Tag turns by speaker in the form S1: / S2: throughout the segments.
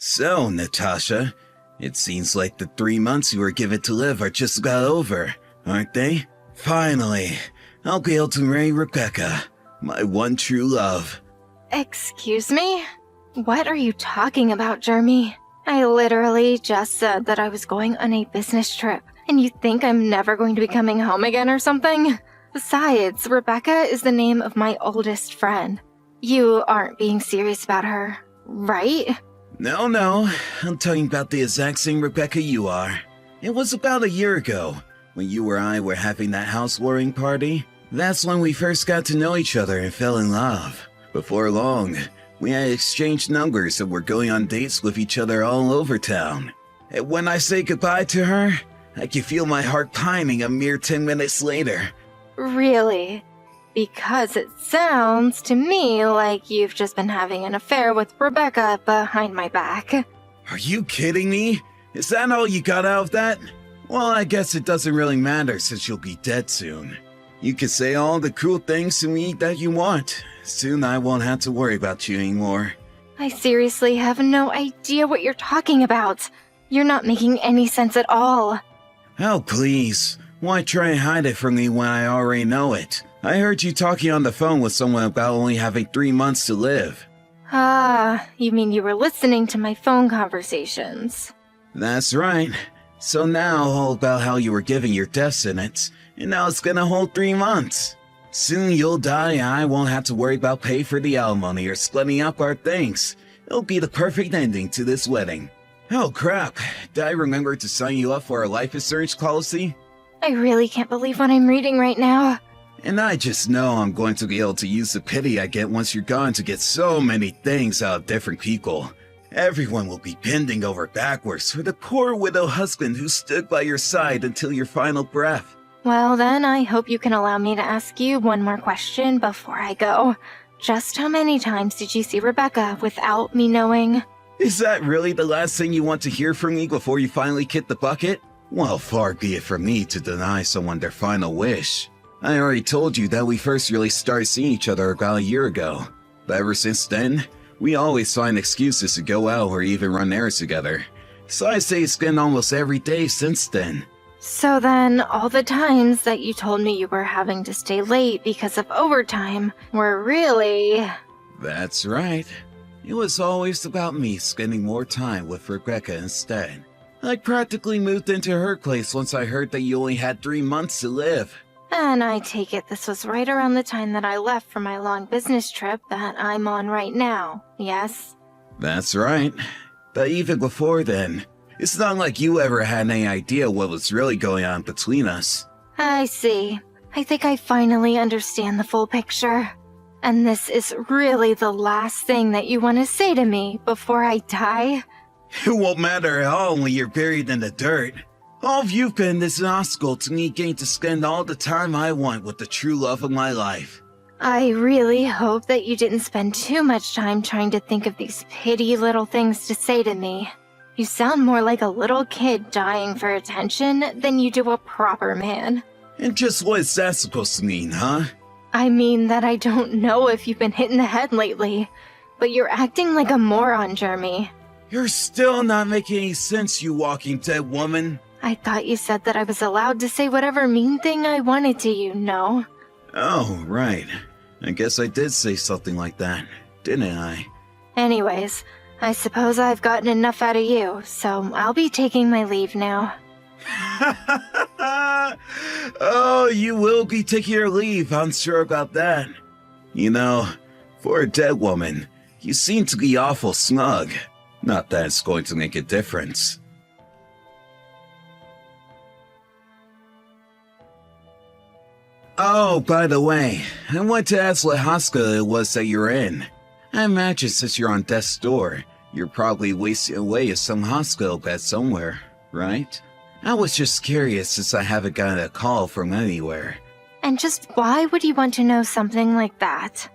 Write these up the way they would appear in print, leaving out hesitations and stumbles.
S1: So, Natasha, it seems like the 3 months you were given to live are just about over, aren't they? Finally, I'll be able to marry Rebecca, my one true love.
S2: Excuse me? What are you talking about, Jeremy? I literally just said that I was going on a business trip, and you think I'm never going to be coming home again or something? Besides, Rebecca is the name of my oldest friend. You aren't being serious about her, right?
S1: No, I'm talking about the exact same Rebecca you are. It was about a year ago, when you or I were having that housewarming party. That's when we first got to know each other and fell in love. Before long, we had exchanged numbers and were going on dates with each other all over town. And when I say goodbye to her, I can feel my heart pining a mere 10 minutes later.
S2: Really? Because it sounds to me like you've just been having an affair with Rebecca behind my back.
S1: Are you kidding me? Is that all you got out of that? Well, I guess it doesn't really matter since you'll be dead soon. You can say all the cool things to me that you want. Soon I won't have to worry about you anymore.
S2: I seriously have no idea what you're talking about. You're not making any sense at all.
S1: Oh, please. Why try and hide it from me when I already know it? I heard you talking on the phone with someone about only having 3 months to live.
S2: Ah, you mean you were listening to my phone conversations?
S1: That's right. So now all about how you were giving your death sentence, and now it's gonna hold 3 months. Soon you'll die and I won't have to worry about pay for the alimony or splitting up our things. It'll be the perfect ending to this wedding. Oh crap, did I remember to sign you up for a life insurance policy?
S2: I really can't believe what I'm reading right now.
S1: And I just know I'm going to be able to use the pity I get once you're gone to get so many things out of different people. Everyone will be bending over backwards for the poor widow husband who stood by your side until your final breath.
S2: Well then, I hope you can allow me to ask you one more question before I go. Just how many times did you see Rebecca without me knowing?
S1: Is that really the last thing you want to hear from me before you finally kick the bucket? Well, far be it from me to deny someone their final wish. I already told you that we first really started seeing each other about a year ago. But ever since then, we always find excuses to go out or even run errands together. So I say it's been almost every day since then.
S2: So then, all the times that you told me you were having to stay late because of overtime were really...
S1: That's right. It was always about me spending more time with Rebecca instead. I practically moved into her place once I heard that you only had 3 months to live.
S2: And I take it this was right around the time that I left for my long business trip that I'm on right now, yes?
S1: That's right. But even before then, it's not like you ever had any idea what was really going on between us.
S2: I see. I think I finally understand the full picture. And this is really the last thing that you want to say to me before I die?
S1: It won't matter at all when you're buried in the dirt. All you've been is an obstacle to me getting to spend all the time I want with the true love of my life.
S2: I really hope that you didn't spend too much time trying to think of these petty little things to say to me. You sound more like a little kid dying for attention than you do a proper man.
S1: And just what is that supposed to mean, huh?
S2: I mean that I don't know if you've been hit in the head lately, but you're acting like a moron, Jeremy.
S1: You're still not making any sense, you walking dead woman.
S2: I thought you said that I was allowed to say whatever mean thing I wanted to you, no?
S1: Oh, right. I guess I did say something like that, didn't I?
S2: Anyways, I suppose I've gotten enough out of you, so I'll be taking my leave now.
S1: Oh, you will be taking your leave, I'm sure about that. You know, for a dead woman, you seem to be awful snug. Not that it's going to make a difference. Oh, by the way, I want to ask what hospital it was that you're in. I imagine since you're on death's door, you're probably wasting away at some hospital bed somewhere, right? I was just curious since I haven't gotten a call from anywhere.
S2: And just why would you want to know something like that?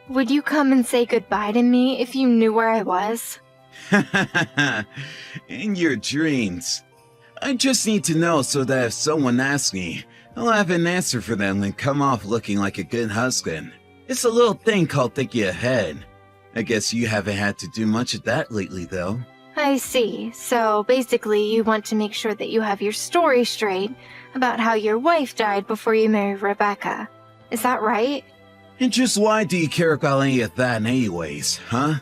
S2: Would you come and say goodbye to me if you knew where I was?
S1: In your dreams. I just need to know so that if someone asks me, I'll have an answer for them and come off looking like a good husband. It's a little thing called thinking ahead. I guess you haven't had to do much of that lately, though.
S2: I see. So basically, you want to make sure that you have your story straight about how your wife died before you marry Rebecca. Is that right?
S1: And just why do you care about any of that anyways, huh?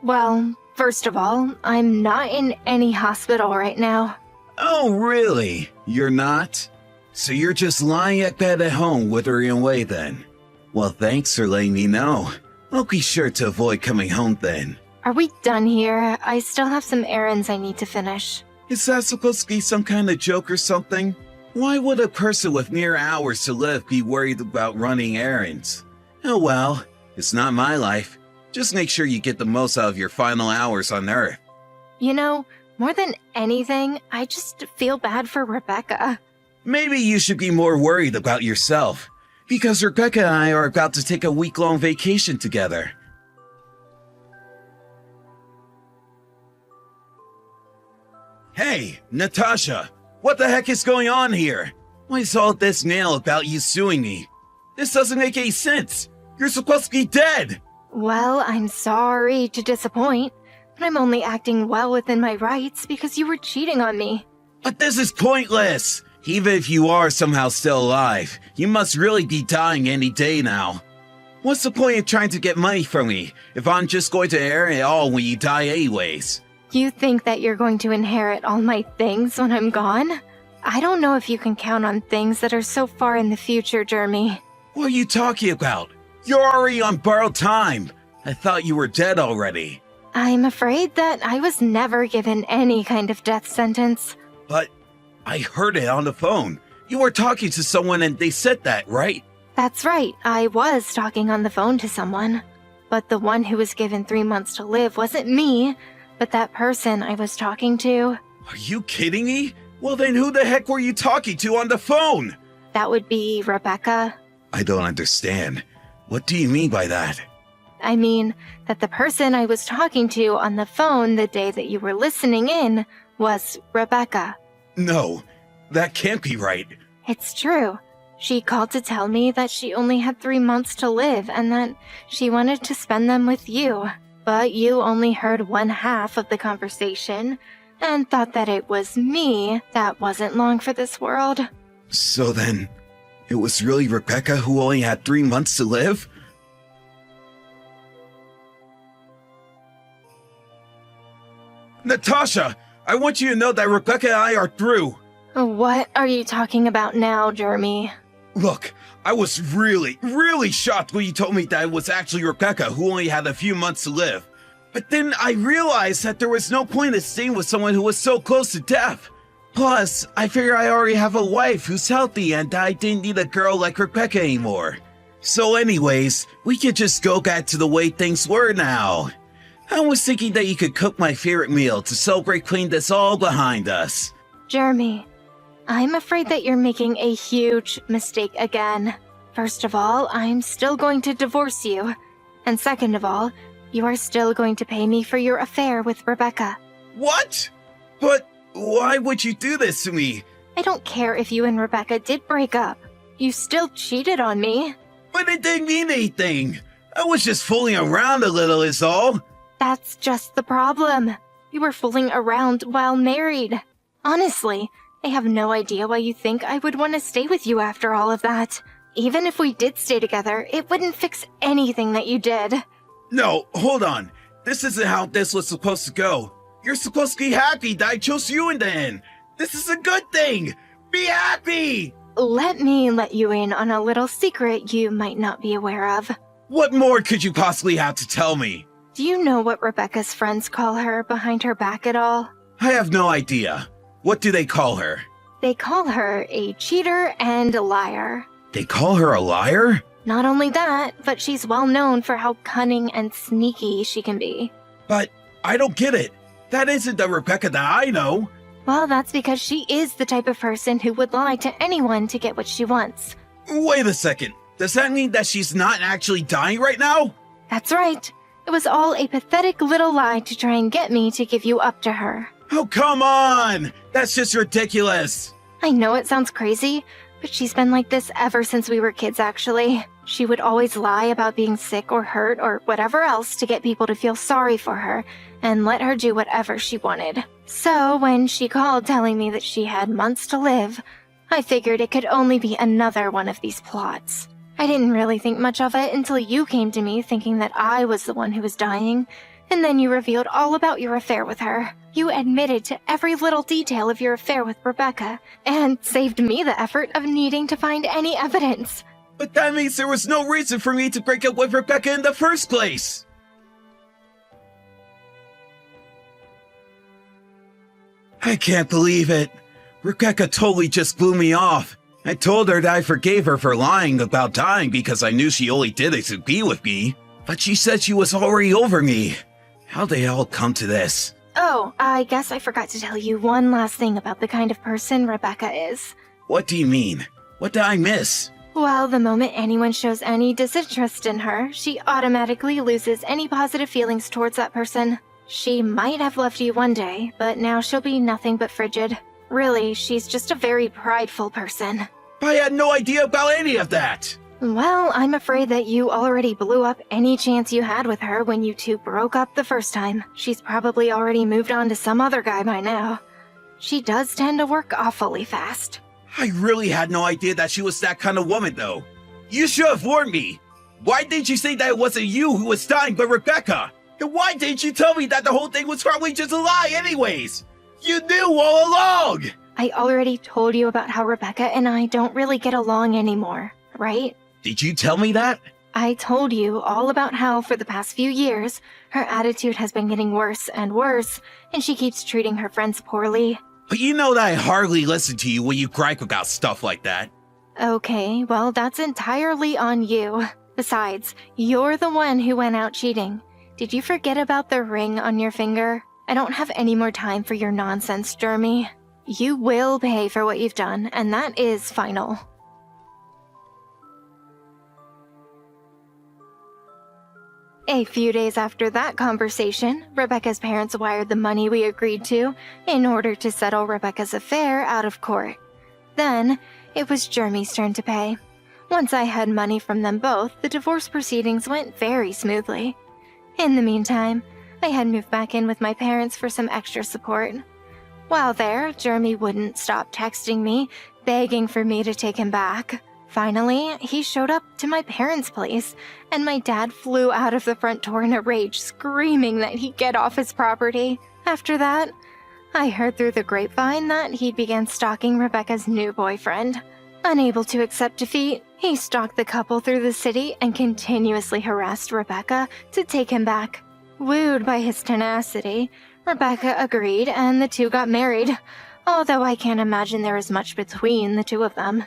S2: Well, first of all, I'm not in any hospital right now.
S1: Oh, really? You're not? So you're just lying at bed at home withering away then? Well, thanks for letting me know. I'll be sure to avoid coming home then.
S2: Are we done here? I still have some errands I need to finish.
S1: Is that supposed to be some kind of joke or something? Why would a person with mere hours to live be worried about running errands? Oh well, it's not my life. Just make sure you get the most out of your final hours on Earth.
S2: You know, more than anything, I just feel bad for Rebecca.
S1: Maybe you should be more worried about yourself, because Rebecca and I are about to take a week-long vacation together. Hey, Natasha! What the heck is going on here? Why is all this nail about you suing me? This doesn't make any sense! You're supposed to be dead!
S2: Well, I'm sorry to disappoint, but I'm only acting well within my rights because you were cheating on me.
S1: But this is pointless! Even if you are somehow still alive, you must really be dying any day now. What's the point of trying to get money from me if I'm just going to inherit it all when you die anyways?
S2: You think that you're going to inherit all my things when I'm gone? I don't know if you can count on things that are so far in the future, Jeremy.
S1: What are you talking about? You're already on borrowed time. I thought you were dead already.
S2: I'm afraid that I was never given any kind of death sentence.
S1: But I heard it on the phone. You were talking to someone and they said that, right?
S2: That's right, I was talking on the phone to someone. But the one who was given 3 months to live wasn't me, but that person I was talking to.
S1: Are you kidding me? Well then who the heck were you talking to on the phone?
S2: That would be Rebecca.
S1: I don't understand. What do you mean by that?
S2: I mean that the person I was talking to on the phone the day that you were listening in was Rebecca.
S1: No, that can't be right.
S2: It's true. She called to tell me that she only had 3 months to live and that she wanted to spend them with you. But you only heard one half of the conversation and thought that it was me that wasn't long for this world.
S1: So then, it was really Rebecca who only had 3 months to live? Natasha, I want you to know that Rebecca and I are through.
S2: What are you talking about now, Jeremy?
S1: Look, I was really shocked when you told me that it was actually Rebecca who only had a few months to live. But then I realized that there was no point in staying with someone who was so close to death. Plus, I figure I already have a wife who's healthy and I didn't need a girl like Rebecca anymore. So anyways, we could just go back to the way things were now. I was thinking that you could cook my favorite meal to celebrate putting this all behind us.
S2: Jeremy, I'm afraid that you're making a huge mistake again. First of all, I'm still going to divorce you. And second of all, you are still going to pay me for your affair with Rebecca.
S1: What? But why would you do this to me?
S2: I don't care if you and Rebecca did break up. You still cheated on me.
S1: But it didn't mean anything. I was just fooling around a little is all.
S2: That's just the problem. You were fooling around while married. Honestly, I have no idea why you think I would want to stay with you after all of that. Even if we did stay together, it wouldn't fix anything that you did.
S1: No, hold on. This isn't how this was supposed to go. You're supposed to be happy that I chose you in the end. This is a good thing. Be happy!
S2: Let me let you in on a little secret you might not be aware of.
S1: What more could you possibly have to tell me?
S2: Do you know what Rebecca's friends call her behind her back at all?
S1: I have no idea. What do they call her?
S2: They call her a cheater and a liar.
S1: They call her a liar?
S2: Not only that, but she's well known for how cunning and sneaky she can be.
S1: But I don't get it. That isn't the Rebecca that I know.
S2: Well, that's because she is the type of person who would lie to anyone to get what she wants.
S1: Wait a second. Does that mean that she's not actually dying right now?
S2: That's right. It was all a pathetic little lie to try and get me to give you up to her.
S1: Oh, come on! That's just ridiculous!
S2: I know it sounds crazy, but she's been like this ever since we were kids, actually. She would always lie about being sick or hurt or whatever else to get people to feel sorry for her and let her do whatever she wanted. So when she called telling me that she had months to live, I figured it could only be another one of these plots. I didn't really think much of it until you came to me thinking that I was the one who was dying, and then you revealed all about your affair with her. You admitted to every little detail of your affair with Rebecca, and saved me the effort of needing to find any evidence.
S1: But that means there was no reason for me to break up with Rebecca in the first place! I can't believe it. Rebecca totally just blew me off. I told her that I forgave her for lying about dying because I knew she only did it to be with me. But she said she was already over me. How'd they all come to this?
S2: Oh, I guess I forgot to tell you one last thing about the kind of person Rebecca is.
S1: What do you mean? What did I miss?
S2: Well, the moment anyone shows any disinterest in her, she automatically loses any positive feelings towards that person. She might have loved you one day, but now she'll be nothing but frigid. Really, she's just a very prideful person.
S1: I had no idea about any of that!
S2: Well, I'm afraid that you already blew up any chance you had with her when you two broke up the first time. She's probably already moved on to some other guy by now. She does tend to work awfully fast.
S1: I really had no idea that she was that kind of woman, though. You should have warned me. Why didn't you say that it wasn't you who was dying, but Rebecca? And why didn't you tell me that the whole thing was probably just a lie anyways? You knew all along!
S2: I already told you about how Rebecca and I don't really get along anymore, right?
S1: Did you tell me that?
S2: I told you all about how, for the past few years, her attitude has been getting worse and worse, and she keeps treating her friends poorly.
S1: But you know that I hardly listen to you when you gripe about stuff like that.
S2: Okay, well, that's entirely on you. Besides, you're the one who went out cheating. Did you forget about the ring on your finger? I don't have any more time for your nonsense, Jeremy. You will pay for what you've done, and that is final. A few days after that conversation, Rebecca's parents wired the money we agreed to in order to settle Rebecca's affair out of court. Then, it was Jeremy's turn to pay. Once I had money from them both, the divorce proceedings went very smoothly. In the meantime, I had moved back in with my parents for some extra support. While there, Jeremy wouldn't stop texting me, begging for me to take him back. Finally, he showed up to my parents' place, and my dad flew out of the front door in a rage, screaming that he'd get off his property. After that, I heard through the grapevine that he began stalking Rebecca's new boyfriend. Unable to accept defeat, he stalked the couple through the city and continuously harassed Rebecca to take him back. Wooed by his tenacity, Rebecca agreed and the two got married, although I can't imagine there was much between the two of them.